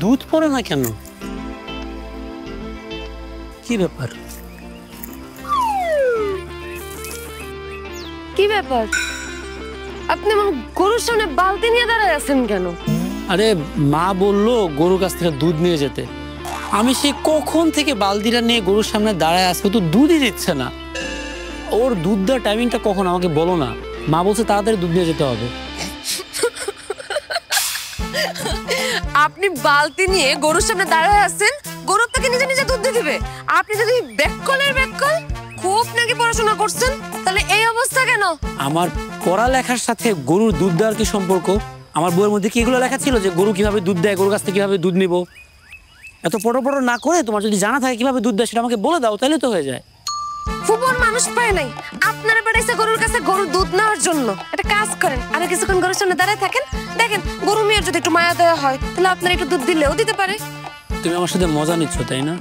দুধ পড়ে না কেন? কি ব্যাপার? কি ব্যাপার? আপনি আমার গরুর সামনে বালতি নিয়ে দাঁড়ায় আছেন কেন? আরে মা বললো গরুর কাছ থেকে দুধ নিয়ে যেতে। আমি সেই কখন থেকে বালতিটা নিয়ে গরুর সামনে দাঁড়ায় আসবো, তো দুধই দিচ্ছে না। ওর দুধ দেওয়ার টাইমিংটা কখন আমাকে বলো না। মা বলছে তাড়াতাড়ি দুধ নিয়ে যেতে হবে। আপনি বালতি নিয়ে গরুর সামনে দাঁড়ায় আছেন, গরু আপনাকে নিজে নিজে দুধ দিয়ে দিবে। আপনি যদি ব্যাককলের ব্যাককল খুব নাকি পড়াশোনা করছেন, তাহলে এই অবস্থা কেন? আমার পড়ালেখার সাথে গরুর দুধ দেওয়ার কি সম্পর্ক? আমার বইয়ের মধ্যে কি এগুলো লেখা ছিল যে গরু কিভাবে দুধ দেয়, গরুর কাছ থেকে কিভাবে দুধ নিব? এত পড়ো না করে তোমার যদি জানা থাকে কিভাবে দুধ দেয় সেটা আমাকে বলে দাও, তাহলে তো হয়ে যায়। ফুবন মানুষ পায় নাই, আপনারা পাঠাইছে গরুর কাছে গরুর দুধ নেওয়ার জন্য। একটা কাজ করেন, আর কিছুক্ষণ গরুর সামনে দাঁড়ায় থাকেন, দেখেন গরু মেয়ের যদি একটু মায়া দেওয়া হয়, তাহলে আপনারা একটু দুধ দিলেও দিতে পারে। তুমি আমার সাথে মজা নিচ্ছ, তাই না?